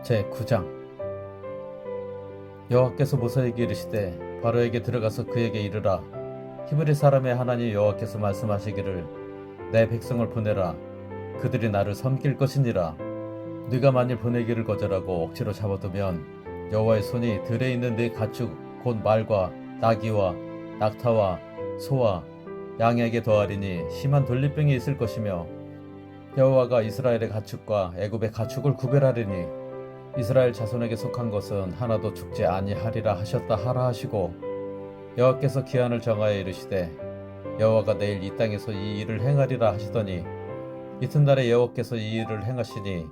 제9장. 여호와께서 모세에게 이르시되 바로에게 들어가서 그에게 이르라. 히브리 사람의 하나님 여호와께서 말씀하시기를 내 백성을 보내라. 그들이 나를 섬길 것이니라. 네가 만일 보내기를 거절하고 억지로 잡아두면 여호와의 손이 들에 있는 네 가축 곧 말과 나귀와 낙타와 소와 양에게 더하리니 심한 돌리병이 있을 것이며 여호와가 이스라엘의 가축과 애굽의 가축을 구별하리니 이스라엘 자손에게 속한 것은 하나도 죽지 아니하리라 하셨다 하라 하시고 여호와께서 기한을 정하여 이르시되 여호와가 내일 이 땅에서 이 일을 행하리라 하시더니 이튿날에 여호와께서 이 일을 행하시니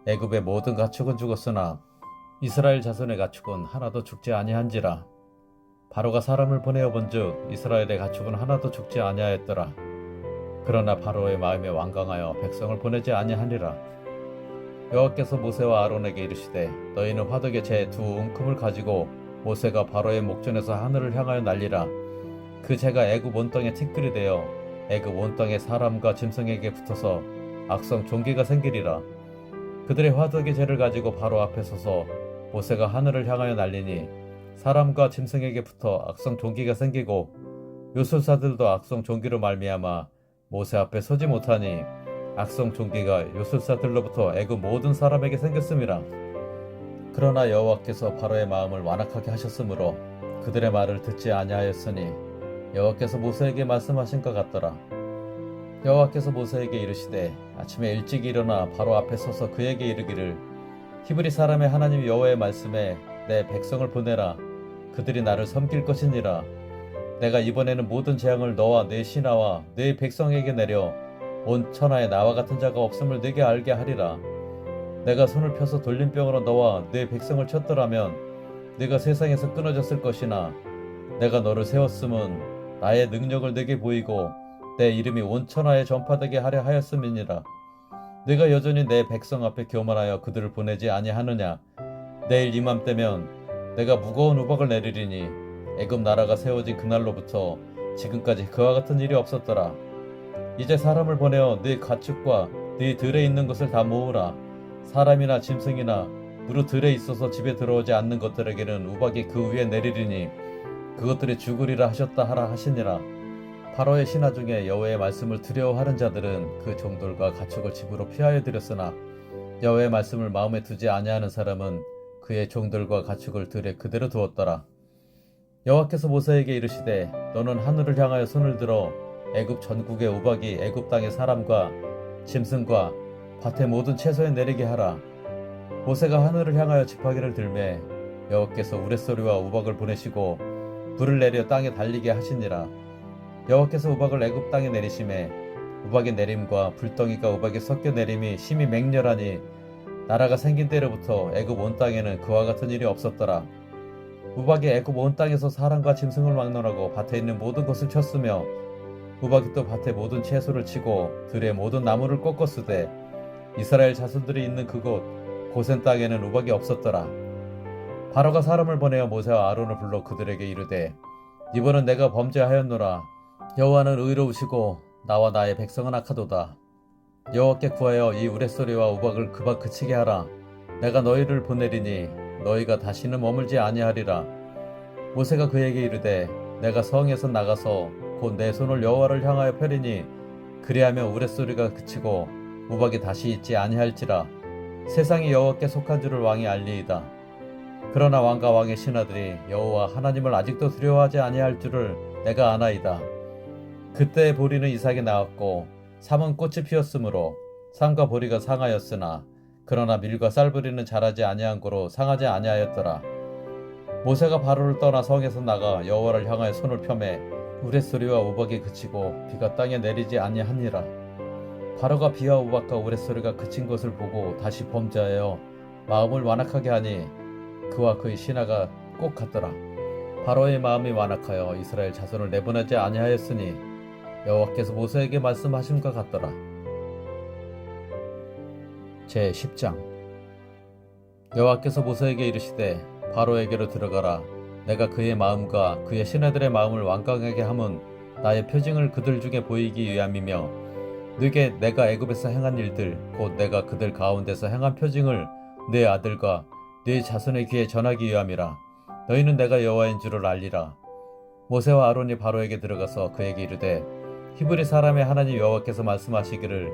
애굽의 모든 가축은 죽었으나 이스라엘 자손의 가축은 하나도 죽지 아니한지라. 바로가 사람을 보내어 본즉 이스라엘의 가축은 하나도 죽지 아니하였더라. 그러나 바로의 마음에 완강하여 백성을 보내지 아니하니라. 여호와께서 모세와 아론에게 이르시되 너희는 화덕에 재 두 웅큼을 가지고 모세가 바로의 목전에서 하늘을 향하여 날리라. 그 재가 애굽 온 땅에 티끌이 되어 애굽 온 땅의 사람과 짐승에게 붙어서 악성 종기가 생기리라. 그들의 화덕의 재를 가지고 바로 앞에 서서 모세가 하늘을 향하여 날리니 사람과 짐승에게 붙어 악성 종기가 생기고 요술사들도 악성 종기로 말미암아 모세 앞에 서지 못하니 악성 종기가 요술사들로부터 애굽 모든 사람에게 생겼음이라. 그러나 여호와께서 바로의 마음을 완악하게 하셨으므로 그들의 말을 듣지 아니하였으니 여호와께서 모세에게 말씀하신 것 같더라. 여호와께서 모세에게 이르시되 아침에 일찍 일어나 바로 앞에 서서 그에게 이르기를 히브리 사람의 하나님 여호와의 말씀에 내 백성을 보내라. 그들이 나를 섬길 것이니라. 내가 이번에는 모든 재앙을 너와 내 신하와 내 백성에게 내려 온 천하에 나와 같은 자가 없음을 네게 알게 하리라. 내가 손을 펴서 돌림병으로 너와 네 백성을 쳤더라면 네가 세상에서 끊어졌을 것이나 내가 너를 세웠음은 나의 능력을 네게 보이고 내 이름이 온 천하에 전파되게 하려 하였음이니라. 네가 여전히 내 백성 앞에 교만하여 그들을 보내지 아니하느냐. 내일 이맘때면 내가 무거운 우박을 내리리니 애굽 나라가 세워진 그날로부터 지금까지 그와 같은 일이 없었더라. 이제 사람을 보내어 네 가축과 네 들에 있는 것을 다 모으라. 사람이나 짐승이나 무릇 들에 있어서 집에 들어오지 않는 것들에게는 우박이 그 위에 내리리니 그것들이 죽으리라 하셨다 하라 하시니라. 바로의 신하 중에 여호와의 말씀을 두려워하는 자들은 그 종들과 가축을 집으로 피하여 들였으나 여호와의 말씀을 마음에 두지 아니하는 사람은 그의 종들과 가축을 들에 그대로 두었더라. 여호와께서 모세에게 이르시되 너는 하늘을 향하여 손을 들어 애굽 전국의 우박이 애굽 땅의 사람과 짐승과 밭의 모든 채소에 내리게 하라. 모세가 하늘을 향하여 지팡이를 들매 여호와께서 우레소리와 우박을 보내시고 불을 내려 땅에 달리게 하시니라. 여호와께서 우박을 애굽 땅에 내리심에 우박의 내림과 불덩이가 우박에 섞여 내림이 심히 맹렬하니 나라가 생긴 때로부터 애굽 온 땅에는 그와 같은 일이 없었더라. 우박이 애굽 온 땅에서 사람과 짐승을 막론하고 밭에 있는 모든 것을 쳤으며 우박이 또 밭의 모든 채소를 치고 들의 모든 나무를 꺾었으되 이스라엘 자손들이 있는 그곳 고센 땅에는 우박이 없었더라. 바로가 사람을 보내어 모세와 아론을 불러 그들에게 이르되 이번은 내가 범죄하였노라. 여호와는 의로우시고 나와 나의 백성은 악하도다. 여호와께 구하여 이 우레소리와 우박을 그만 그치게 하라. 내가 너희를 보내리니 너희가 다시는 머물지 아니하리라. 모세가 그에게 이르되 내가 성에서 나가서 곧 내 손을 여호와를 향하여 펴리니 그리하면 우레소리가 그치고 우박이 다시 있지 아니할지라. 세상이 여호와께 속한 줄을 왕이 알리이다. 그러나 왕과 왕의 신하들이 여호와 하나님을 아직도 두려워하지 아니할 줄을 내가 아나이다. 그때 보리는 이삭에 나왔고 삼은 꽃이 피었으므로 삼과 보리가 상하였으나 그러나 밀과 쌀보리는 자라지 아니한 고로 상하지 아니하였더라. 모세가 바로를 떠나 성에서 나가 여호와를 향하여 손을 펴매 우레소리와 우박이 그치고 비가 땅에 내리지 아니하니라. 바로가 비와 우박과 우레소리가 그친 것을 보고 다시 범죄하여 마음을 완악하게 하니 그와 그의 신하가 꼭 같더라. 바로의 마음이 완악하여 이스라엘 자손을 내보내지 아니하였으니 여호와께서 모세에게 말씀하심과 같더라. 제10장. 여호와께서 모세에게 이르시되 바로에게로 들어가라. 내가 그의 마음과 그의 신하들의 마음을 완강하게 함은 나의 표징을 그들 중에 보이기 위함이며 네게 내가 애굽에서 행한 일들 곧 내가 그들 가운데서 행한 표징을 내 아들과 네 자손의 귀에 전하기 위함이라. 너희는 내가 여호와인 줄을 알리라. 모세와 아론이 바로에게 들어가서 그에게 이르되 히브리 사람의 하나님 여호와께서 말씀하시기를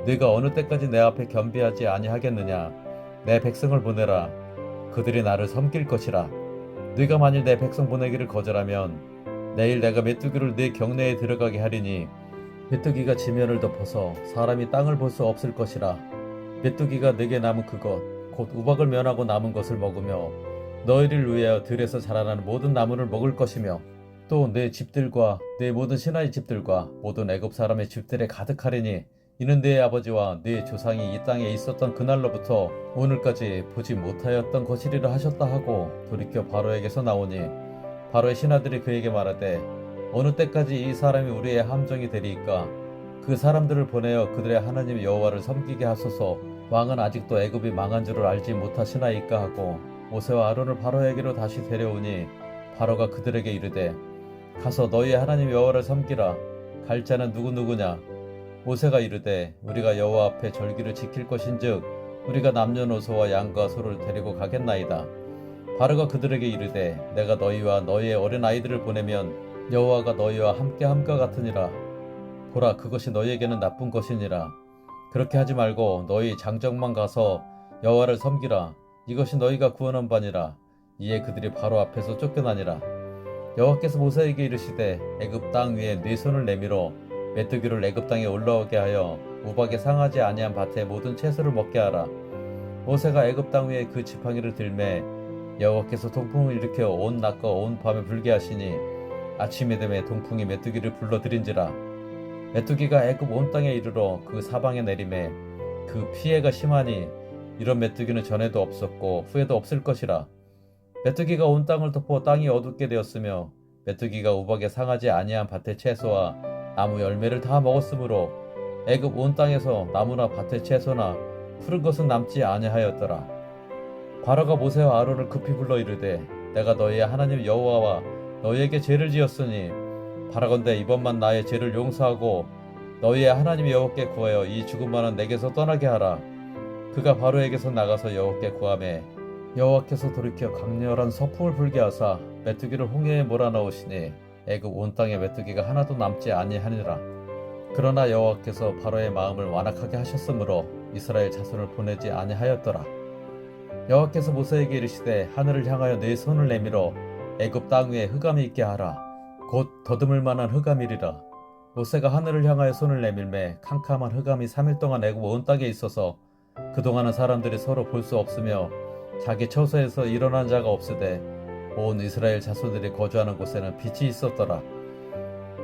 네가 어느 때까지 내 앞에 겸비하지 아니하겠느냐. 내 백성을 보내라. 그들이 나를 섬길 것이라. 네가 만일 내 백성 보내기를 거절하면 내일 내가 메뚜기를 네 경내에 들어가게 하리니 메뚜기가 지면을 덮어서 사람이 땅을 볼 수 없을 것이라. 메뚜기가 네게 남은 그것 곧 우박을 면하고 남은 것을 먹으며 너희를 위하여 들에서 자라나는 모든 나무를 먹을 것이며 또 내 집들과 내 모든 신하의 집들과 모든 애굽 사람의 집들에 가득하리니 이는 네 아버지와 네 조상이 이 땅에 있었던 그날로부터 오늘까지 보지 못하였던 것이리라 하셨다 하고 돌이켜 바로에게서 나오니 바로의 신하들이 그에게 말하되 어느 때까지 이 사람이 우리의 함정이 되리이까. 그 사람들을 보내어 그들의 하나님 여호와를 섬기게 하소서. 왕은 아직도 애굽이 망한 줄을 알지 못하시나이까 하고 모세와 아론을 바로에게로 다시 데려오니 바로가 그들에게 이르되 가서 너희의 하나님 여호와를 섬기라. 갈 자는 누구누구냐. 모세가 이르되 우리가 여호와 앞에 절기를 지킬 것인즉 우리가 남녀노소와 양과 소를 데리고 가겠나이다. 바로가 그들에게 이르되 내가 너희와 너희의 어린 아이들을 보내면 여호와가 너희와 함께함과 같으니라. 보라 그것이 너희에게는 나쁜 것이니라. 그렇게 하지 말고 너희 장정만 가서 여호와를 섬기라. 이것이 너희가 구원한 바니라. 이에 그들이 바로 앞에서 쫓겨나니라. 여호와께서 모세에게 이르시되 애굽 땅 위에 네 손을 내밀어 메뚜기를 애굽 땅에 올라오게 하여 우박에 상하지 아니한 밭의 모든 채소를 먹게 하라. 모세가 애굽 땅 위에 그 지팡이를 들매 여호와께서 동풍을 일으켜 온 낮과 온 밤에 불게 하시니 아침이 되매 동풍이 메뚜기를 불러들인지라. 메뚜기가 애굽 온 땅에 이르러 그 사방에 내리매 그 피해가 심하니 이런 메뚜기는 전에도 없었고 후에도 없을 것이라. 메뚜기가 온 땅을 덮어 땅이 어둡게 되었으며 메뚜기가 우박에 상하지 아니한 밭의 채소와 나무 열매를 다 먹었으므로 애굽 온 땅에서 나무나 밭의 채소나 푸른 것은 남지 아니하였더라. 바로가 모세와 아론을 급히 불러 이르되 내가 너희의 하나님 여호와와 너희에게 죄를 지었으니 바라건대 이번만 나의 죄를 용서하고 너희의 하나님 여호와께 구하여 이 죽음만은 내게서 떠나게 하라. 그가 바로에게서 나가서 여호와께 구하매 여호와께서 돌이켜 강렬한 서풍을 불게 하사 메뚜기를 홍해에 몰아넣으시니 애굽 온 땅에 메뚜기가 하나도 남지 아니하니라. 그러나 여호와께서 바로의 마음을 완악하게 하셨으므로 이스라엘 자손을 보내지 아니하였더라. 여호와께서 모세에게 이르시되 하늘을 향하여 네 손을 내밀어 애굽 땅 위에 흑암이 있게 하라. 곧 더듬을 만한 흑암이리라. 모세가 하늘을 향하여 손을 내밀매 캄캄한 흑암이 3일 동안 애굽 온 땅에 있어서 그동안은 사람들이 서로 볼 수 없으며 자기 처소에서 일어난 자가 없으되 온 이스라엘 자손들이 거주하는 곳에는 빛이 있었더라.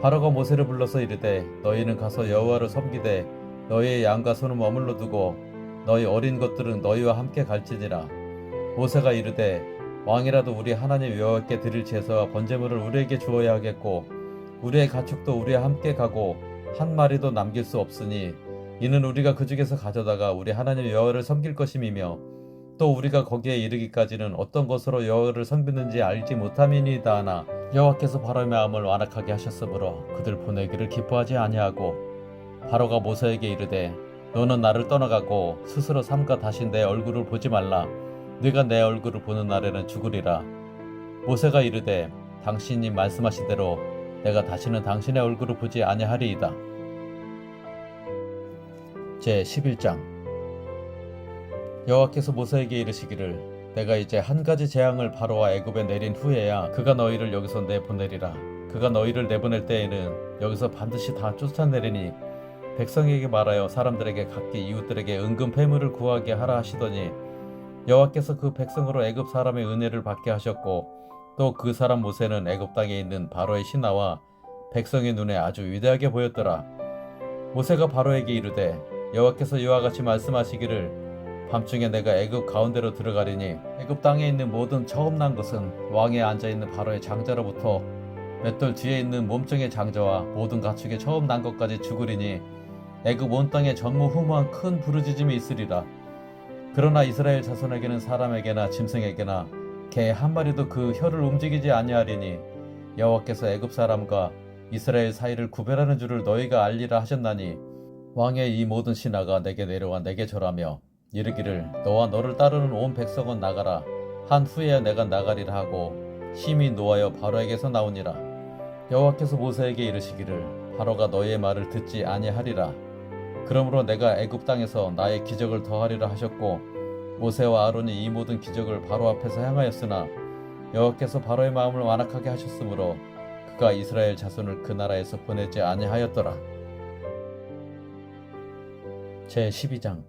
바로가 모세를 불러서 이르되 너희는 가서 여호와를 섬기되 너희의 양과 소는 머물러 두고 너희 어린 것들은 너희와 함께 갈지니라. 모세가 이르되 왕이라도 우리 하나님 여호와께 드릴 제사와 번제물을 우리에게 주어야 하겠고 우리의 가축도 우리와 함께 가고 한 마리도 남길 수 없으니 이는 우리가 그 중에서 가져다가 우리 하나님 여호와를 섬길 것임이며 또 우리가 거기에 이르기까지는 어떤 것으로 여호와를 섬기는지 알지 못함이니이다 하나 여호와께서 바로의 마음을 완악하게 하셨으므로 그들 보내기를 기뻐하지 아니하고 바로가 모세에게 이르되 너는 나를 떠나가고 스스로 삼가 다시 내 얼굴을 보지 말라. 네가 내 얼굴을 보는 날에는 죽으리라. 모세가 이르되 당신이 말씀하신 대로 내가 다시는 당신의 얼굴을 보지 아니하리이다. 제11장 여호와께서 모세에게 이르시기를 내가 이제 한 가지 재앙을 바로와 애굽에 내린 후에야 그가 너희를 여기서 내보내리라. 그가 너희를 내보낼 때에는 여기서 반드시 다 쫓아내리니 백성에게 말하여 사람들에게 각기 이웃들에게 은금 패물을 구하게 하라 하시더니 여호와께서 그 백성으로 애굽 사람의 은혜를 받게 하셨고 또 그 사람 모세는 애굽 땅에 있는 바로의 신하와 백성의 눈에 아주 위대하게 보였더라. 모세가 바로에게 이르되 여호와께서 이와 같이 말씀하시기를 밤중에 내가 애굽 가운데로 들어가리니 애굽 땅에 있는 모든 처음 난 것은 왕에 앉아있는 바로의 장자로부터 맷돌 뒤에 있는 몸종의 장자와 모든 가축의 처음 난 것까지 죽으리니 애굽 온 땅에 전무후무한 큰 부르짖음이 있으리라. 그러나 이스라엘 자손에게는 사람에게나 짐승에게나 개 한 마리도 그 혀를 움직이지 아니하리니 여호와께서 애굽 사람과 이스라엘 사이를 구별하는 줄을 너희가 알리라 하셨나니 왕의 이 모든 신하가 내게 내려와 내게 절하며 이르기를 너와 너를 따르는 온 백성은 나가라. 한 후에야 내가 나가리라 하고 심히 노하여 바로에게서 나오니라. 여호와께서 모세에게 이르시기를 바로가 너희의 말을 듣지 아니하리라. 그러므로 내가 애굽 땅에서 나의 기적을 더하리라 하셨고 모세와 아론이 이 모든 기적을 바로 앞에서 행하였으나 여호와께서 바로의 마음을 완악하게 하셨으므로 그가 이스라엘 자손을 그 나라에서 보내지 아니하였더라. 제12장.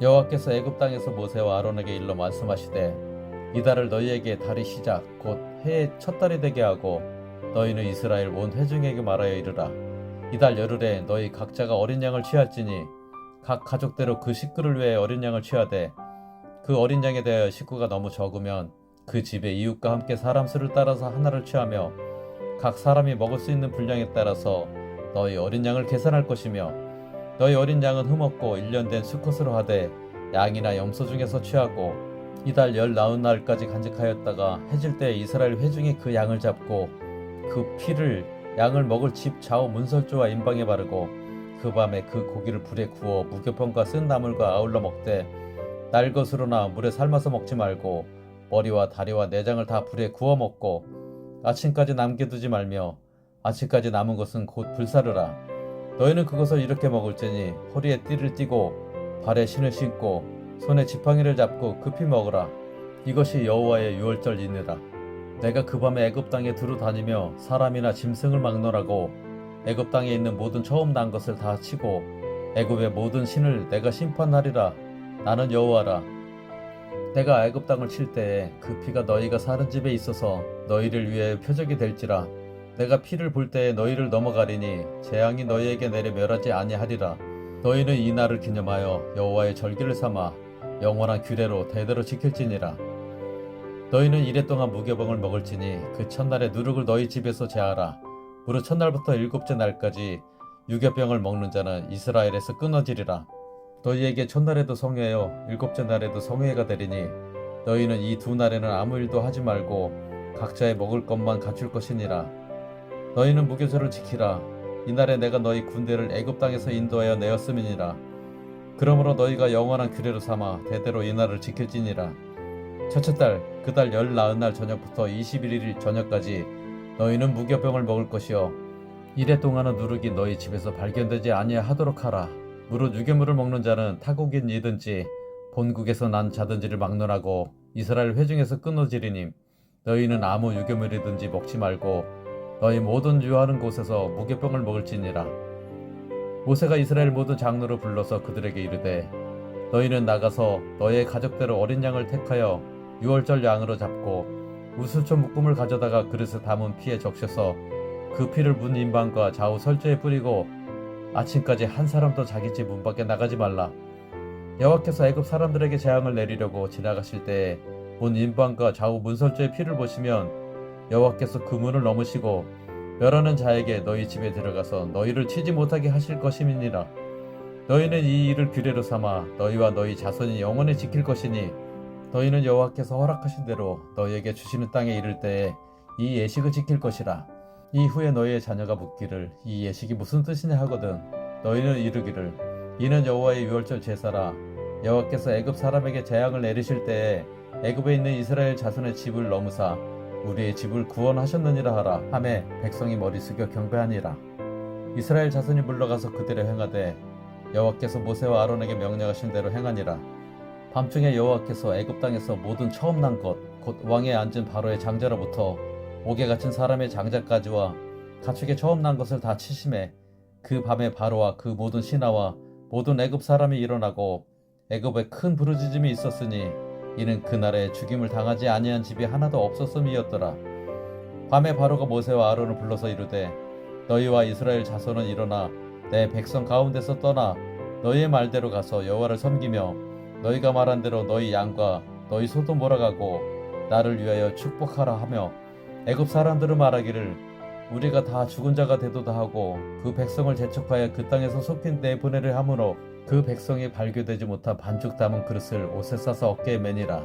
여호와께서 애굽 땅에서 모세와 아론에게 일러 말씀하시되 이달을 너희에게 달이 시작 곧 해의 첫 달이 되게 하고 너희는 이스라엘 온 회중에게 말하여 이르라. 이달 열흘에 너희 각자가 어린 양을 취할지니 각 가족대로 그 식구를 위해 어린 양을 취하되 그 어린 양에 대하여 식구가 너무 적으면 그 집의 이웃과 함께 사람 수를 따라서 하나를 취하며 각 사람이 먹을 수 있는 분량에 따라서 너희 어린 양을 계산할 것이며 너희 어린 양은 흠없고 1년 된 수컷으로 하되 양이나 염소 중에서 취하고 이달 19날까지 간직하였다가 해질 때 이스라엘 회중이 그 양을 잡고 그 피를 양을 먹을 집 좌우 문설주와 임방에 바르고 그 밤에 그 고기를 불에 구워 무교병과 쓴 나물과 아울러 먹되 날 것으로나 물에 삶아서 먹지 말고 머리와 다리와 내장을 다 불에 구워 먹고 아침까지 남겨두지 말며 아침까지 남은 것은 곧 불사르라. 너희는 그것을 이렇게 먹을지니 허리에 띠를 띠고 발에 신을 신고 손에 지팡이를 잡고 급히 먹으라. 이것이 여호와의 유월절이니라. 내가 그 밤에 애굽 땅에 두루 다니며 사람이나 짐승을 막론하고 애굽 땅에 있는 모든 처음 난 것을 다 치고 애굽의 모든 신을 내가 심판하리라. 나는 여호와라. 내가 애굽 땅을 칠 때에 그 피가 너희가 사는 집에 있어서 너희를 위해 표적이 될지라. 내가 피를 볼 때에 너희를 넘어가리니 재앙이 너희에게 내려 멸하지 아니하리라. 너희는 이 날을 기념하여 여호와의 절기를 삼아 영원한 규례로 대대로 지킬지니라. 너희는 이래 동안 무교병을 먹을지니 그 첫날에 누룩을 너희 집에서 제하라. 무릇 첫날부터 일곱째 날까지 유교병을 먹는 자는 이스라엘에서 끊어지리라. 너희에게 첫날에도 성회요 일곱째 날에도 성회가 되리니 너희는 이 두 날에는 아무 일도 하지 말고 각자의 먹을 것만 갖출 것이니라. 너희는 무교절을 지키라. 이날에 내가 너희 군대를 애굽 땅에서 인도하여 내었음이니라. 그러므로 너희가 영원한 규례로 삼아 대대로 이 날을 지킬지니라. 첫째 달 그 달 19날 저녁부터 21일 저녁까지 너희는 무교병을 먹을 것이요 이래 동안은 누룩이 너희 집에서 발견되지 아니하도록 하라. 무릇 유괴물을 먹는 자는 타국인 이든지 본국에서 난 자든지를 막론하고 이스라엘 회중에서 끊어지리니 너희는 아무 유괴물이든지 먹지 말고 너희 모든 유하는 곳에서 무교병을 먹을지니라. 모세가 이스라엘 모든 장로를 불러서 그들에게 이르되 너희는 나가서 너희의 가족대로 어린 양을 택하여 유월절 양으로 잡고 우슬초 묶음을 가져다가 그릇에 담은 피에 적셔서 그 피를 문 임방과 좌우 설주에 뿌리고 아침까지 한 사람도 자기 집 문 밖에 나가지 말라. 여호와께서 애굽 사람들에게 재앙을 내리려고 지나가실 때에 문 임방과 좌우 문설주의 피를 보시면 여호와께서 그 문을 넘으시고 멸하는 자에게 너희 집에 들어가서 너희를 치지 못하게 하실 것임이니라. 너희는 이 일을 규례로 삼아 너희와 너희 자손이 영원히 지킬 것이니 너희는 여호와께서 허락하신 대로 너희에게 주시는 땅에 이를 때에 이 예식을 지킬 것이라. 이후에 너희의 자녀가 묻기를 이 예식이 무슨 뜻이냐 하거든 너희는 이르기를 이는 여호와의 유월절 제사라. 여호와께서 애굽 사람에게 재앙을 내리실 때에 애굽에 있는 이스라엘 자손의 집을 넘으사 우리의 집을 구원하셨느니라 하라 하매 백성이 머리 숙여 경배하니라. 이스라엘 자손이 물러가서 그대로 행하되 여호와께서 모세와 아론에게 명령하신 대로 행하니라. 밤중에 여호와께서 애굽 땅에서 모든 처음 난 것 곧 왕에 앉은 바로의 장자로부터 옥에 갇힌 사람의 장자까지와 가축의 처음 난 것을 다 치심해 그 밤에 바로와 그 모든 신하와 모든 애굽 사람이 일어나고 애굽에 큰 부르짖음이 있었으니 이는 그날에 죽임을 당하지 아니한 집이 하나도 없었음이었더라. 밤에 바로가 모세와 아론을 불러서 이르되 너희와 이스라엘 자손은 일어나 내 백성 가운데서 떠나 너희의 말대로 가서 여호와를 섬기며 너희가 말한 대로 너희 양과 너희 소도 몰아가고 나를 위하여 축복하라 하며 애굽 사람들은 말하기를 우리가 다 죽은 자가 되도다 하고 그 백성을 재촉하여 그 땅에서 속히 내보내려 하므로 그 백성이 발교되지 못한 반죽 담은 그릇을 옷에 싸서 어깨에 매니라.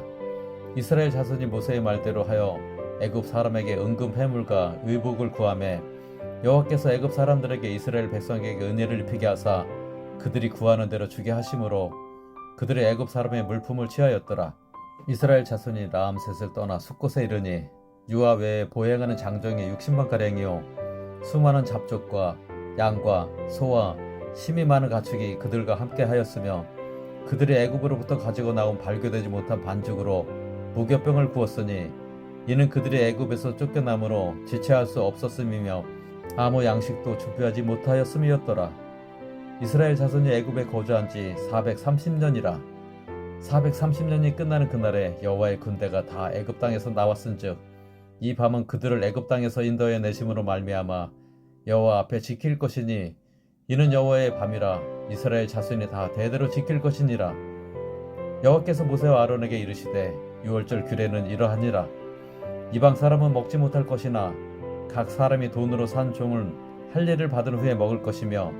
이스라엘 자손이 모세의 말대로 하여 애굽 사람에게 은금 회물과 의복을 구하매 여호와께서 애굽 사람들에게 이스라엘 백성에게 은혜를 입히게 하사 그들이 구하는 대로 주게 하심으로 그들의 애굽 사람의 물품을 취하였더라. 이스라엘 자손이 라암셋을 떠나 숫곳에 이르니 유아 외에 보행하는 장정이 60만 가량이요 수많은 잡족과 양과 소와 심이 많은 가축이 그들과 함께 하였으며 그들이 애굽으로부터 가지고 나온 발교되지 못한 반죽으로 무교병을 구웠으니 이는 그들이 애굽에서 쫓겨남으로 지체할 수 없었음이며 아무 양식도 준비하지 못하였음이었더라. 이스라엘 자손이 애굽에 거주한 지 430년이라. 430년이 끝나는 그날에 여호와의 군대가 다 애굽 땅에서 나왔은즉 이 밤은 그들을 애굽 땅에서 인도해 내심으로 말미암아 여호와 앞에 지킬 것이니 이는 여호와의 밤이라. 이스라엘 자손이 다 대대로 지킬 것이니라. 여호와께서 모세와 아론에게 이르시되 유월절 규례는 이러하니라. 이방 사람은 먹지 못할 것이나 각 사람이 돈으로 산 종을 할례를 받은 후에 먹을 것이며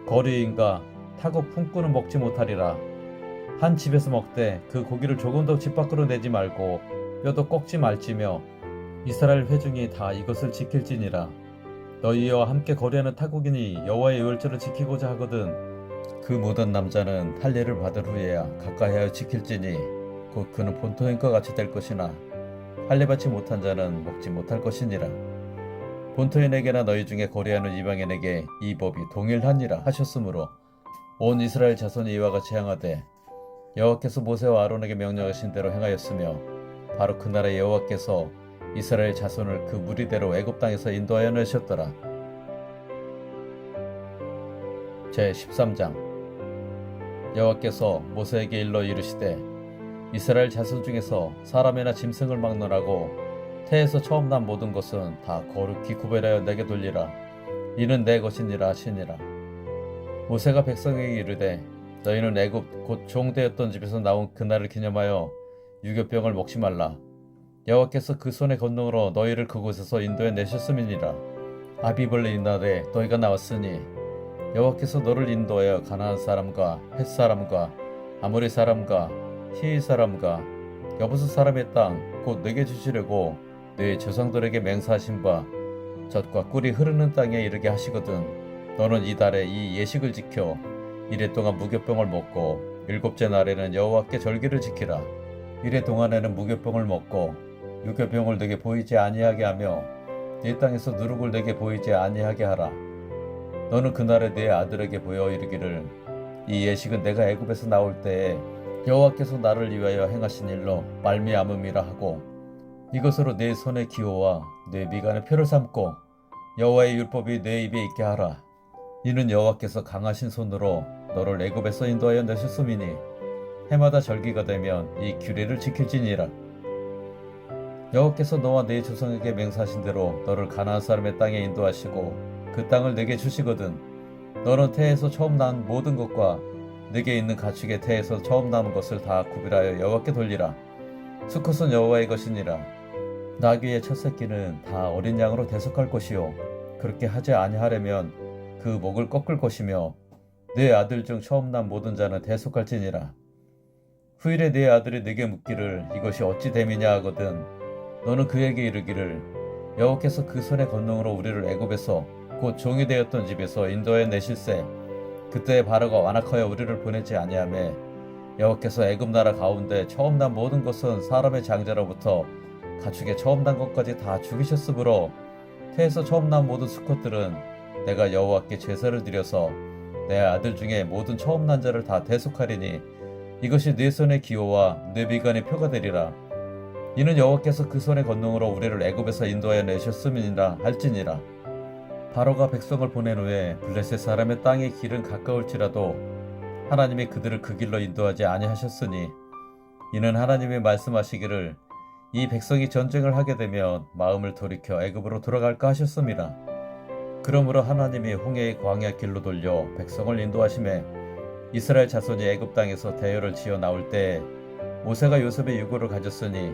거류인과 타고 품꾼은 먹지 못하리라. 한 집에서 먹되 그 고기를 조금도 집 밖으로 내지 말고 뼈도 꺾지 말지며 이스라엘 회중이 다 이것을 지킬지니라. 너희와 함께 거류하는 타국인이 여호와의 유월절을 지키고자 하거든 그 모든 남자는 할례를 받은 후에야 가까이하여 지킬지니 곧 그는 본토인과 같이 될 것이나 할례 받지 못한 자는 먹지 못할 것이니라. 본토인에게나 너희 중에 거류하는 이방인에게 이 법이 동일하니라 하셨으므로 온 이스라엘 자손이 이와 같이 행하되 여호와께서 모세와 아론에게 명령하신 대로 행하였으며 바로 그날에 여호와께서 이스라엘 자손을 그 무리대로 애굽 땅에서 인도하여 내셨더라. 제13장 여호와께서 모세에게 일러 이르시되 이스라엘 자손 중에서 사람이나 짐승을 막론하고 태에서 처음 난 모든 것은 다 거룩히 구별하여 내게 돌리라. 이는 내 것이니라 하시니라. 모세가 백성에게 이르되 너희는 애굽 곧 종되었던 집에서 나온 그날을 기념하여 유교병을 먹지 말라. 여호와께서 그 손의 권능으로 너희를 그곳에서 인도해 내셨음이니라. 아비벌레 이날에 너희가 나왔으니 여호와께서 너를 인도하여 가나안 사람과 헷 사람과 아모리 사람과 히위 사람과 여부스 사람의 땅 곧 내게 주시려고 네 조상들에게 맹세하신 바 젖과 꿀이 흐르는 땅에 이르게 하시거든 너는 이달에 이 예식을 지켜 이래 동안 무교병을 먹고 일곱째 날에는 여호와께 절기를 지키라. 이래 동안에는 무교병을 먹고 유교병을 내게 보이지 아니하게 하며 네 땅에서 누룩을 내게 보이지 아니하게 하라. 너는 그날에 네 아들에게 보여 이르기를 이 예식은 내가 애굽에서 나올 때에 여호와께서 나를 위하여 행하신 일로 말미암음이라 하고 이것으로 네 손의 기호와 네 미간의 표를 삼고 여호와의 율법이 네 입에 있게 하라. 이는 여호와께서 강하신 손으로 너를 애굽에서 인도하여 내셨음이니 해마다 절기가 되면 이 규례를 지킬지니라. 여호와께서 너와 네 조상에게 맹세하신 대로 너를 가나안 사람의 땅에 인도하시고 그 땅을 내게 주시거든 너는 태에서 처음 난 모든 것과 내게 있는 가축의 태에서 처음 남은 것을 다 구별하여 여호와께 돌리라. 수컷은 여호와의 것이니라. 나귀의 첫 새끼는 다 어린 양으로 대속할 것이요 그렇게 하지 아니하려면 그 목을 꺾을 것이며 네 아들 중 처음 난 모든 자는 대속할지니라. 후일에 네 아들이 네게 묻기를 이것이 어찌 됨이냐 하거든 너는 그에게 이르기를 여호와께서 그 손의 권능으로 우리를 애굽에서 곧 종이 되었던 집에서 인도해 내실세 그때 바로가 완악하여 우리를 보내지 아니하매 여호와께서 애굽 나라 가운데 처음 난 모든 것은 사람의 장자로부터 가축의 처음 난 것까지 다 죽이셨으므로 태에서 처음 난 모든 수컷들은 내가 여호와께 제사를 드려서 내 아들 중에 모든 처음 난 자를 다 대속하리니 이것이 네 손의 기호와 네 미간의 표가 되리라. 이는 여호와께서 그 손의 권능으로 우리를 애굽에서 인도하여 내셨음이니라 할지니라. 바로가 백성을 보낸 후에 블레셋 사람의 땅의 길은 가까울지라도 하나님이 그들을 그 길로 인도하지 아니하셨으니 이는 하나님이 말씀하시기를 이 백성이 전쟁을 하게 되면 마음을 돌이켜 애굽으로 돌아갈까 하셨음이라. 그러므로 하나님이 홍해의 광야 길로 돌려 백성을 인도하심에 이스라엘 자손이 애굽 땅에서 대열을 지어 나올 때에 모세가 요셉의 유고를 가졌으니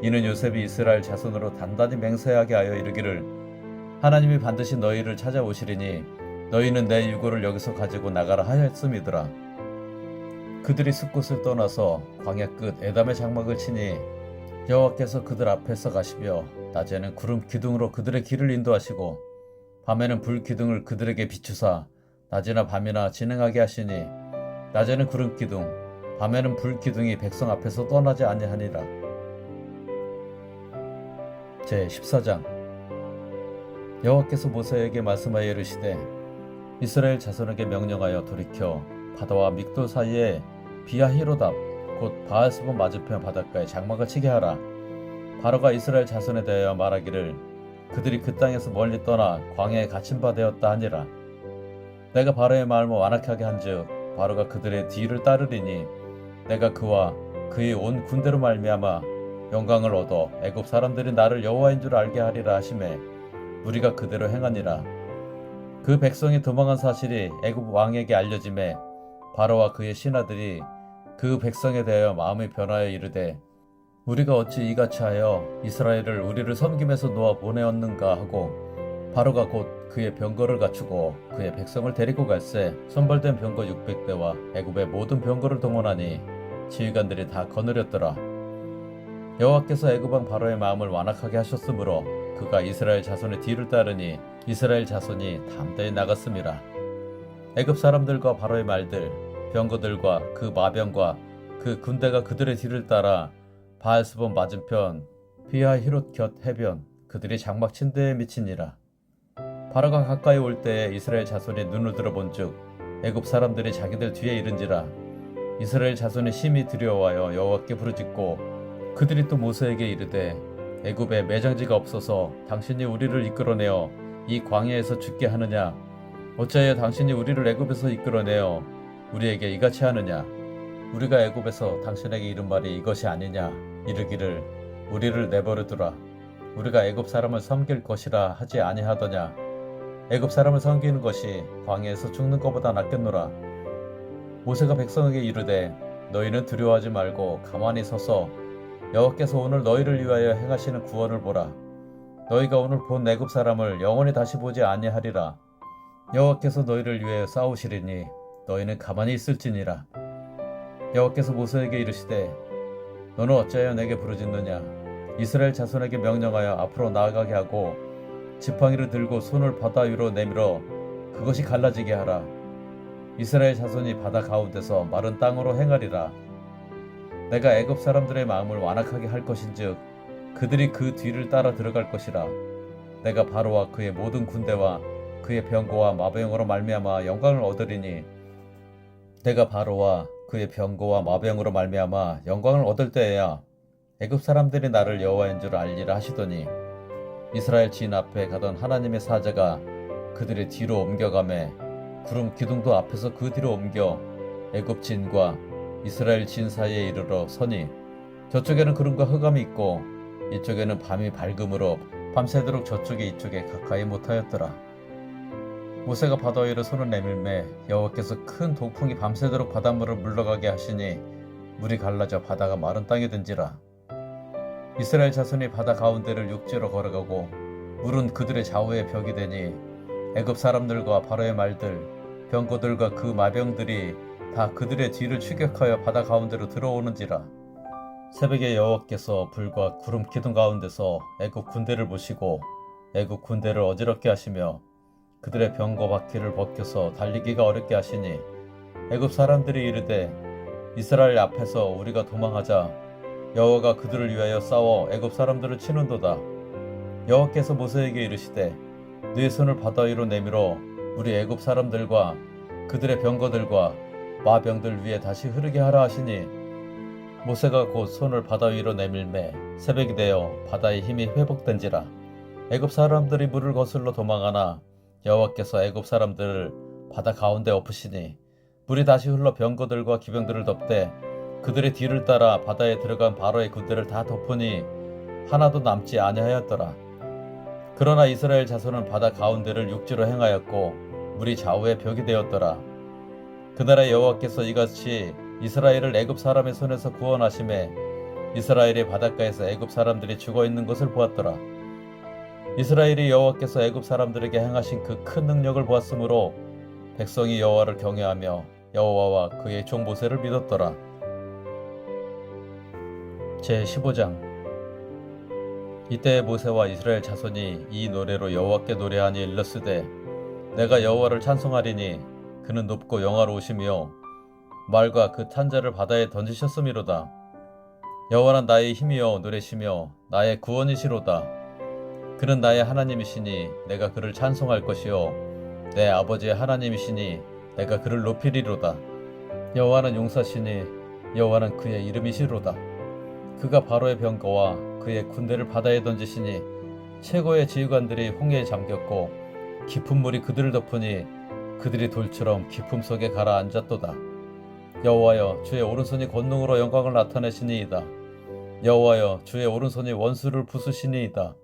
이는 요셉이 이스라엘 자손으로 단단히 맹세하게 하여 이르기를 하나님이 반드시 너희를 찾아오시리니 너희는 내 유고를 여기서 가지고 나가라 하였음이더라. 그들이 숲곳을 떠나서 광야 끝 에담의 장막을 치니 여호와께서 그들 앞에서 가시며 낮에는 구름 기둥으로 그들의 길을 인도하시고 밤에는 불 기둥을 그들에게 비추사 낮이나 밤이나 진행하게 하시니 낮에는 구름 기둥 밤에는 불 기둥이 백성 앞에서 떠나지 아니하니라. 제14장. 여호와께서 모세에게 말씀하여 이르시되 이스라엘 자손에게 명령하여 돌이켜 바다와 믹돌 사이에 비하히로답 곧 바알스본 맞은편 바닷가에 장막을 치게 하라. 바로가 이스라엘 자손에 대하여 말하기를 그들이 그 땅에서 멀리 떠나 광야에 갇힌 바 되었다 하니라. 내가 바로의 마음을 완악하게 한즉 바로가 그들의 뒤를 따르리니 내가 그와 그의 온 군대로 말미암아 영광을 얻어 애굽 사람들이 나를 여호와인 줄 알게 하리라 하시매 우리가 그대로 행하니라. 그 백성이 도망한 사실이 애굽 왕에게 알려지매 바로와 그의 신하들이 그 백성에 대하여 마음이 변하여 이르되 우리가 어찌 이같이 하여 이스라엘을 우리를 섬김에서 놓아 보내었는가 하고 바로가 곧 그의 병거를 갖추고 그의 백성을 데리고 갈새 선발된 병거 600대와 애굽의 모든 병거를 동원하니 지휘관들이 다 거느렸더라. 여호와께서 애굽 왕 바로의 마음을 완악하게 하셨으므로 그가 이스라엘 자손의 뒤를 따르니 이스라엘 자손이 담대히 나갔음이라. 애굽 사람들과 바로의 말들 병거들과 그 마병과 그 군대가 그들의 뒤를 따라 바알스본 맞은편 비하히롯 곁 해변 그들이 장막 친 데에 미치니라. 바로가 가까이 올 때에 이스라엘 자손이 눈을 들어본즉 애굽 사람들이 자기들 뒤에 이른지라. 이스라엘 자손이 심히 두려워하여 여호와께 부르짖고 그들이 또 모세에게 이르되 애굽에 매장지가 없어서 당신이 우리를 이끌어내어 이 광야에서 죽게 하느냐? 어찌하여 당신이 우리를 애굽에서 이끌어내어 우리에게 이같이 하느냐? 우리가 애굽에서 당신에게 이른 말이 이것이 아니냐? 이르기를 우리를 내버려 두라. 우리가 애굽 사람을 섬길 것이라 하지 아니하더냐? 애굽 사람을 섬기는 것이 광야에서 죽는 것보다 낫겠노라. 모세가 백성에게 이르되 너희는 두려워하지 말고 가만히 서서 여호와께서 오늘 너희를 위하여 행하시는 구원을 보라. 너희가 오늘 본 애굽 사람을 영원히 다시 보지 아니하리라. 여호와께서 너희를 위하여 싸우시리니 너희는 가만히 있을지니라. 여호와께서 모세에게 이르시되 너는 어찌하여 내게 부르짖느냐? 이스라엘 자손에게 명령하여 앞으로 나아가게 하고 지팡이를 들고 손을 바다 위로 내밀어 그것이 갈라지게 하라. 이스라엘 자손이 바다 가운데서 마른 땅으로 행하리라. 내가 애굽 사람들의 마음을 완악하게 할 것인즉 그들이 그 뒤를 따라 들어갈 것이라. 내가 바로와 그의 모든 군대와 그의 병거와 마병으로 말미암아 영광을 얻으리니 내가 바로와 그의 병거와 마병으로 말미암아 영광을 얻을 때에야 애굽 사람들이 나를 여호와인 줄 알리라 하시더니 이스라엘 진 앞에 가던 하나님의 사자가 그들의 뒤로 옮겨가매 구름 기둥도 앞에서 그 뒤로 옮겨 애굽 진과 이스라엘 진 사이에 이르러 서니 저쪽에는 구름과 흑암이 있고 이쪽에는 밤이 밝음으로 밤새도록 저쪽이 이쪽에 가까이 못하였더라. 모세가 바다 위로 손을 내밀매 여호와께서 큰 동풍이 밤새도록 바닷물을 물러가게 하시니 물이 갈라져 바다가 마른 땅이 된지라. 이스라엘 자손이 바다 가운데를 육지로 걸어가고 물은 그들의 좌우에 벽이 되니 애굽 사람들과 바로의 말들 병거들과 그 마병들이 다 그들의 뒤를 추격하여 바다 가운데로 들어오는지라. 새벽에 여호와께서 불과 구름 기둥 가운데서 애굽 군대를 보시고 애굽 군대를 어지럽게 하시며 그들의 병거 바퀴를 벗겨서 달리기가 어렵게 하시니 애굽 사람들이 이르되 이스라엘 앞에서 우리가 도망하자. 여호와가 그들을 위하여 싸워 애굽 사람들을 치는도다. 여호와께서 모세에게 이르시되 네 손을 바다 위로 내밀어 우리 애굽 사람들과 그들의 병거들과 마병들 위에 다시 흐르게 하라 하시니 모세가 곧 손을 바다 위로 내밀매 새벽이 되어 바다의 힘이 회복된지라. 애굽 사람들이 물을 거슬러 도망하나 여호와께서 애굽 사람들을 바다 가운데 엎으시니 물이 다시 흘러 병거들과 기병들을 덮되 그들의 뒤를 따라 바다에 들어간 바로의 군대를 다 덮으니 하나도 남지 아니하였더라. 그러나 이스라엘 자손은 바다 가운데를 육지로 행하였고 물이 좌우에 벽이 되었더라. 그날에 여호와께서 이같이 이스라엘을 애굽 사람의 손에서 구원하심에 이스라엘이 바닷가에서 애굽 사람들이 죽어 있는 것을 보았더라. 이스라엘이 여호와께서 애굽 사람들에게 행하신 그 큰 능력을 보았으므로 백성이 여호와를 경외하며 여호와와 그의 종 모세를 믿었더라. 제15장. 이때 모세와 이스라엘 자손이 이 노래로 여호와께 노래하니 일렀으되 내가 여호와를 찬송하리니 그는 높고 영화로우시며 말과 그 탄자를 바다에 던지셨음이로다. 여호와는 나의 힘이여 노래시며 나의 구원이시로다. 그는 나의 하나님이시니 내가 그를 찬송할 것이요 내 아버지의 하나님이시니 내가 그를 높이리로다. 여호와는 용사시니 여호와는 그의 이름이시로다. 그가 바로의 병거와 그의 군대를 바다에 던지시니 최고의 지휘관들이 홍해에 잠겼고 깊은 물이 그들을 덮으니 그들이 돌처럼 깊음 속에 가라앉았도다. 여호와여 주의 오른손이 권능으로 영광을 나타내시니이다. 여호와여 주의 오른손이 원수를 부수시니이다.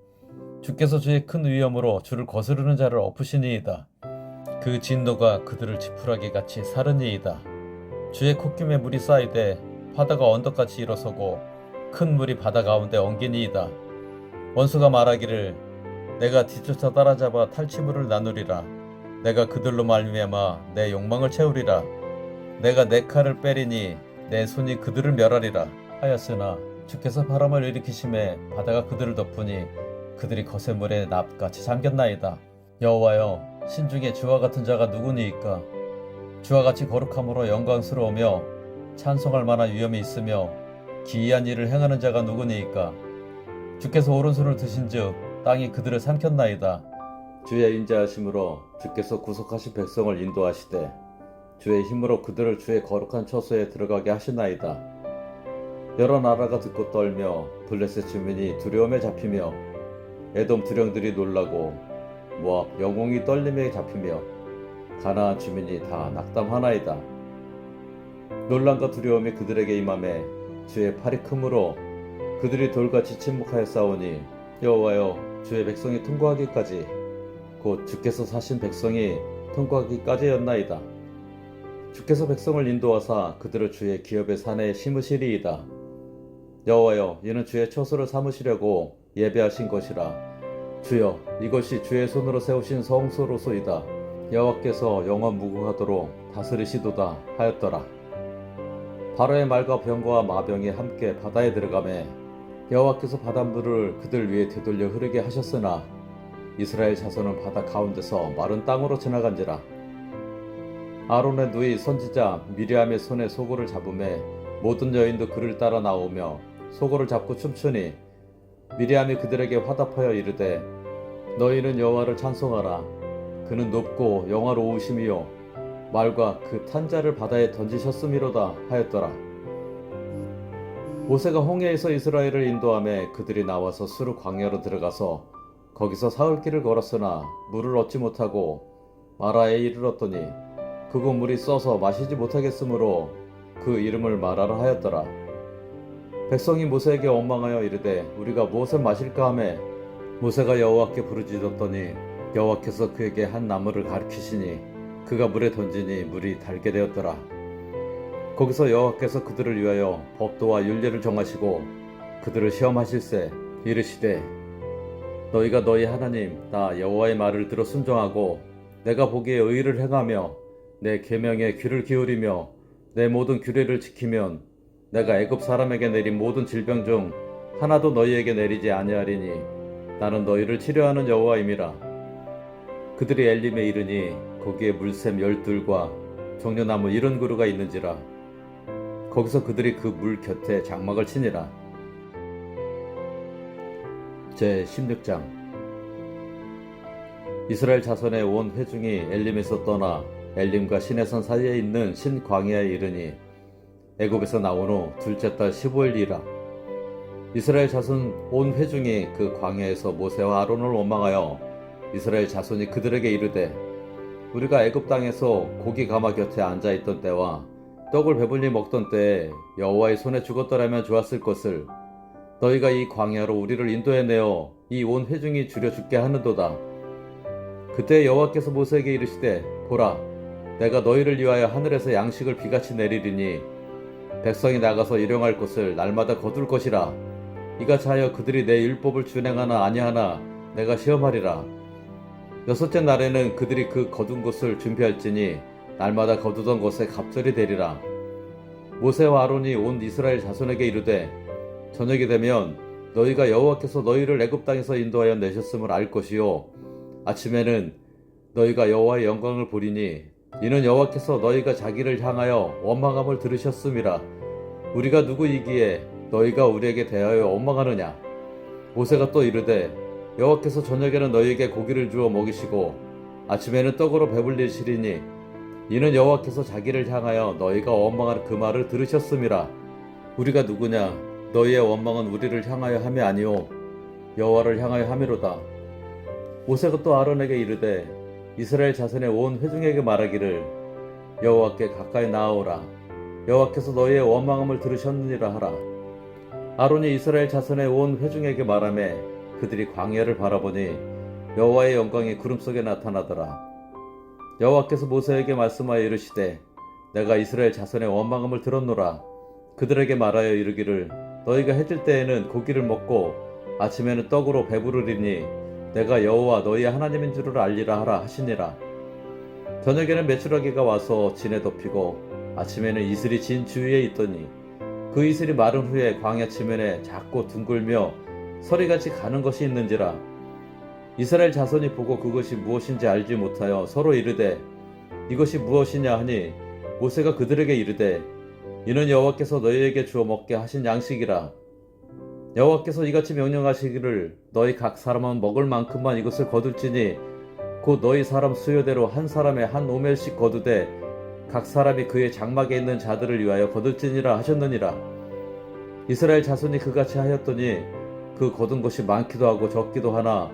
주께서 주의 큰 위엄으로 주를 거스르는 자를 엎으시니이다. 그 진노가 그들을 지푸라기 같이 사르니이다. 주의 콧김에 물이 쌓이되 바다가 언덕같이 일어서고 큰 물이 바다 가운데 엉기니이다. 원수가 말하기를 내가 뒤쫓아 따라잡아 탈취물을 나누리라. 내가 그들로 말미암아 내 욕망을 채우리라. 내가 내 칼을 빼리니 내 손이 그들을 멸하리라 하였으나 주께서 바람을 일으키심에 바다가 그들을 덮으니 그들이 거센 물에 납같이 잠겼나이다. 여호와여 신중에 주와 같은 자가 누구니이까? 주와 같이 거룩함으로 영광스러우며 찬송할 만한 위엄이 있으며 기이한 일을 행하는 자가 누구니이까? 주께서 오른손을 드신즉 땅이 그들을 삼켰나이다. 주의 인자하심으로 주께서 구속하신 백성을 인도하시되 주의 힘으로 그들을 주의 거룩한 처소에 들어가게 하시나이다. 여러 나라가 듣고 떨며 블레셋 주민이 두려움에 잡히며 에돔 두령들이 놀라고 모압 영웅이 떨림에 잡히며 가나안 주민이 다 낙담하나이다. 놀람과 두려움이 그들에게 임함에 주의 팔이 크므로 그들이 돌같이 침묵하여 싸우니 여호와여 주의 백성이 통과하기까지 곧 주께서 사신 백성이 통과하기까지였나이다. 주께서 백성을 인도하사 그들을 주의 기업의 산에 심으시리이다. 여호와여 이는 주의 처소를 삼으시려고 예배하신 것이라. 주여 이것이 주의 손으로 세우신 성소로소이다. 여호와께서 영원 무궁하도록 다스리시도다 하였더라. 바로의 말과 병거와 마병이 함께 바다에 들어가매 여호와께서 바닷물을 그들 위에 되돌려 흐르게 하셨으나 이스라엘 자손은 바다 가운데서 마른 땅으로 지나간지라. 아론의 누이 선지자 미리암의 손에 소고를 잡음에 모든 여인도 그를 따라 나오며 소고를 잡고 춤추니 미리암이 그들에게 화답하여 이르되 너희는 여호와를 찬송하라. 그는 높고 영화로우심이요 말과 그 탄자를 바다에 던지셨음이로다 하였더라. 모세가 홍해에서 이스라엘을 인도하며 그들이 나와서 수르 광야로 들어가서 거기서 사흘 길을 걸었으나 물을 얻지 못하고 마라에 이르렀더니 그곳 물이 써서 마시지 못하겠으므로 그 이름을 마라라 하였더라. 백성이 모세에게 원망하여 이르되 우리가 무엇을 마실까 하매 모세가 여호와께 부르짖었더니 여호와께서 그에게 한 나무를 가리키시니 그가 물에 던지니 물이 달게 되었더라. 거기서 여호와께서 그들을 위하여 법도와 율례를 정하시고 그들을 시험하실세 이르시되 너희가 너희 하나님 나 여호와의 말을 들어 순종하고 내가 보기에 의를 행하며 내 계명에 귀를 기울이며 내 모든 규례를 지키면 내가 애굽 사람에게 내린 모든 질병 중 하나도 너희에게 내리지 아니하리니 나는 너희를 치료하는 여호와임이라. 그들이 엘림에 이르니 거기에 물샘 12과 종려나무 70그루가 있는지라. 거기서 그들이 그 물 곁에 장막을 치니라. 제16장 이스라엘 자손의 온 회중이 엘림에서 떠나 엘림과 시내산 사이에 있는 신광야에 이르니 애굽에서 나온 후 둘째 달 15일이라. 이스라엘 자손 온 회중이 그 광야에서 모세와 아론을 원망하여 이스라엘 자손이 그들에게 이르되 우리가 애굽 땅에서 고기 가마 곁에 앉아있던 때와 떡을 배불리 먹던 때에 여호와의 손에 죽었더라면 좋았을 것을 너희가 이 광야로 우리를 인도해내어 이 온 회중이 줄여 죽게 하는도다. 그때 여호와께서 모세에게 이르시되 보라 내가 너희를 위하여 하늘에서 양식을 비같이 내리리니 백성이 나가서 일용할 것을 날마다 거둘 것이라. 이같이 하여 그들이 내 율법을 준행하나 아니하나 내가 시험하리라. 여섯째 날에는 그들이 그 거둔 것을 준비할지니 날마다 거두던 것에 갑절이 되리라. 모세와 아론이 온 이스라엘 자손에게 이르되 저녁이 되면 너희가 여호와께서 너희를 애굽 땅에서 인도하여 내셨음을 알 것이요 아침에는 너희가 여호와의 영광을 보리니 이는 여호와께서 너희가 자기를 향하여 원망함을 들으셨음이라. 우리가 누구이기에 너희가 우리에게 대하여 원망하느냐. 모세가 또 이르되 여호와께서 저녁에는 너희에게 고기를 주어 먹이시고 아침에는 떡으로 배불리시리니 이는 여호와께서 자기를 향하여 너희가 원망하는 그 말을 들으셨음이라. 우리가 누구냐. 너희의 원망은 우리를 향하여 함이 아니오 여호와를 향하여 함이로다. 모세가 또 아론에게 이르되 이스라엘 자손의 온 회중에게 말하기를 여호와께 가까이 나아오라. 여호와께서 너희의 원망함을 들으셨느니라 하라. 아론이 이스라엘 자손의 온 회중에게 말하매 그들이 광야를 바라보니 여호와의 영광이 구름 속에 나타나더라. 여호와께서 모세에게 말씀하여 이르시되 내가 이스라엘 자손의 원망함을 들었노라. 그들에게 말하여 이르기를 너희가 해질 때에는 고기를 먹고 아침에는 떡으로 배부르리니 내가 여호와 너희 하나님인 줄을 알리라 하라 하시니라. 저녁에는 메추라기가 와서 진에 덮이고 아침에는 이슬이 진 주위에 있더니 그 이슬이 마른 후에 광야 지면에 작고 둥글며 서리같이 가는 것이 있는지라. 이스라엘 자손이 보고 그것이 무엇인지 알지 못하여 서로 이르되 이것이 무엇이냐 하니 모세가 그들에게 이르되 이는 여호와께서 너희에게 주어 먹게 하신 양식이라. 여호와께서 이같이 명령하시기를 너희 각 사람은 먹을 만큼만 이것을 거둘지니 곧 너희 사람 수요대로 한 사람의 한 오멜씩 거두되 각 사람이 그의 장막에 있는 자들을 위하여 거둘지니라 하셨느니라. 이스라엘 자손이 그같이 하였더니 그 거둔 것이 많기도 하고 적기도 하나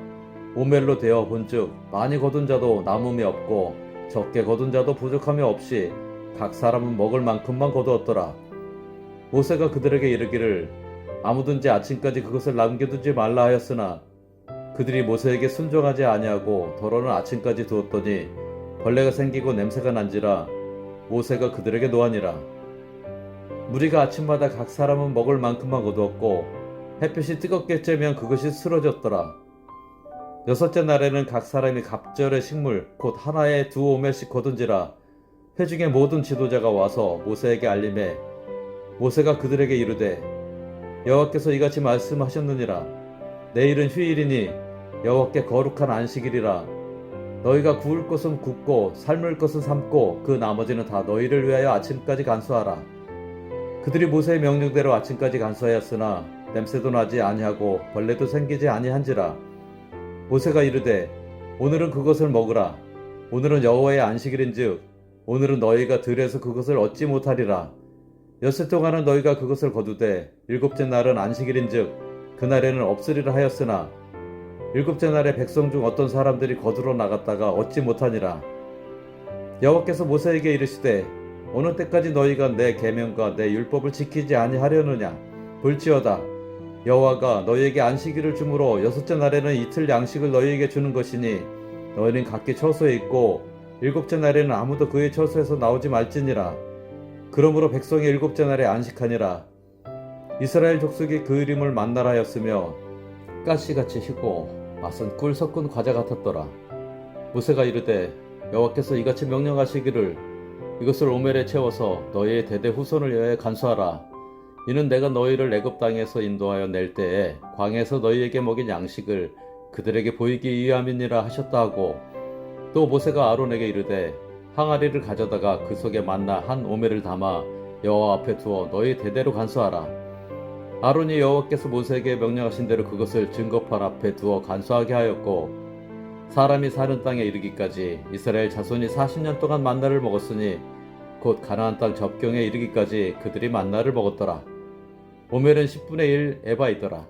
오멜로 되어 본즉 많이 거둔 자도 남음이 없고 적게 거둔 자도 부족함이 없이 각 사람은 먹을 만큼만 거두었더라. 모세가 그들에게 이르기를 아무든지 아침까지 그것을 남겨두지 말라 하였으나 그들이 모세에게 순종하지 아니하고 더러는 아침까지 두었더니 벌레가 생기고 냄새가 난지라. 모세가 그들에게 노하니라. 무리가 아침마다 각 사람은 먹을 만큼만 거두었고 햇빛이 뜨겁게 쬐면 그것이 쓰러졌더라. 여섯째 날에는 각 사람이 갑절의 식물 곧 하나에 2오멜씩 거둔지라. 회중의 모든 지도자가 와서 모세에게 알림해 모세가 그들에게 이르되 여호와께서 이같이 말씀하셨느니라. 내일은 휴일이니 여호와께 거룩한 안식일이라. 너희가 구울 것은 굽고 삶을 것은 삶고 그 나머지는 다 너희를 위하여 아침까지 간수하라. 그들이 모세의 명령대로 아침까지 간수하였으나 냄새도 나지 아니하고 벌레도 생기지 아니한지라. 모세가 이르되 오늘은 그것을 먹으라. 오늘은 여호와의 안식일인즉 오늘은 너희가 들에서 그것을 얻지 못하리라. 엿새 동안은 너희가 그것을 거두되 일곱째 날은 안식일인즉 그날에는 없으리라 하였으나 일곱째 날에 백성 중 어떤 사람들이 거두러 나갔다가 얻지 못하니라. 여호와께서 모세에게 이르시되 어느 때까지 너희가 내 계명과 내 율법을 지키지 아니하려느냐. 볼지어다 여호와가 너희에게 안식일을 주므로 여섯째 날에는 이틀 양식을 너희에게 주는 것이니 너희는 각기 처소에 있고 일곱째 날에는 아무도 그의 처소에서 나오지 말지니라. 그러므로 백성이 일곱째 날에 안식하니라. 이스라엘 족속이 그 이름을 만나라 하였으며 가시같이 희고 맛은 꿀 섞은 과자 같았더라. 모세가 이르되 여호와께서 이같이 명령하시기를 이것을 오멜에 채워서 너희의 대대 후손을 위하여 간수하라. 이는 내가 너희를 애굽 땅에서 인도하여 낼 때에 광야에서 너희에게 먹인 양식을 그들에게 보이기 위함이니라 하셨다 하고 또 모세가 아론에게 이르되 항아리를 가져다가 그 속에 만나 한 오멜을 담아 여호와 앞에 두어 너희 대대로 간수하라. 아론이 여호와께서 모세에게 명령하신 대로 그것을 증거판 앞에 두어 간수하게 하였고 사람이 사는 땅에 이르기까지 이스라엘 자손이 40년 동안 만나를 먹었으니 곧 가나안 땅 접경에 이르기까지 그들이 만나를 먹었더라. 오멜은 10분의 1 에바이더라.